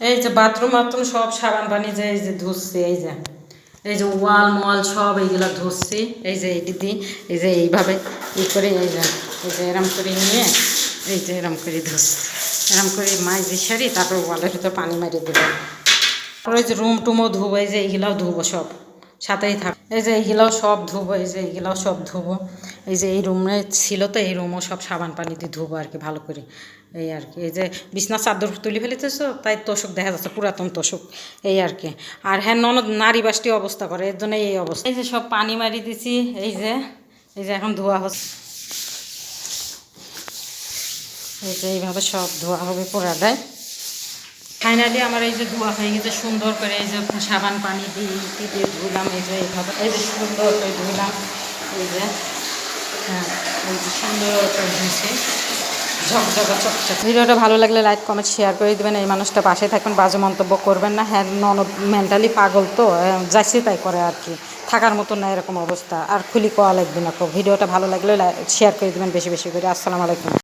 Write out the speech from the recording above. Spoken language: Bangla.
এই যে বাথরুম বাথরুম সব সাবান পানি যে এই যে ধুচ্ছি, এই যে ওয়াল মোয়াল সব এইগুলা ধুচ্ছি। এই যে এই দিদি এই যে এইভাবে করে এই যে এরম করে নিয়ে এই যে এরম করে ধুচ্ছি, এরম করে মাইজি সারি তারপর ওয়ালের ভিতরে পানি মারিয়ে দেবো। তারপরে এই যে রুম টুমও ধুবো, এই যে এইগুলাও ধুবো সব সাথেই থাক। এই যে এইগুলাও সব ধুবো, এই যে এইগুলাও সব ধুবো। এই যে এই রুমে ছিল তো এই রুমও সব সাবান পানি দিয়ে ধুবো আর কি ভালো করে। এই আর কি এই যে বিছনার চাদর তুলে ফেলেতেছো তাই তোষক দেখা যাচ্ছে, পুরাতন তোষক এই আর কি। আর হ্যাঁ ননদ নারী বাসটি অবস্থা করে, এর জন্য এই অবস্থা। এই যে সব পানি মারি দিছি, এই যে এখন ধোয়া হচ্ছে। এই যে এইভাবে সব ধোয়া হবে পুরাটাই। ফাইনালি আমার এই যে ধোয়া হয়ে গেছে সুন্দর করে, এই যে সাবান পানি দিয়ে ধুলাম, এই যে এইভাবে এই যে সুন্দর করে ধুলাম। এই যে হ্যাঁ এই যে সুন্দর করে ধুয়েছি, ঝকঝকা চকচক। ভিডিওটা ভালো লাগলে লাইক কমেন্ট শেয়ার করে দেবেন। এই মানুষটা পাশে থাকবেন, বাজে মন্তব্য করবেন না। হ্যাঁ ননদ মেন্টালি পাগল তো, যাইছে তাই করে আর কি, থাকার মতো না এরকম অবস্থা। আর খুলি কোয়া লাগবে না। ভিডিওটা ভালো লাগলে শেয়ার করে দেবেন বেশি বেশি করে। আসসালামু আলাইকুম।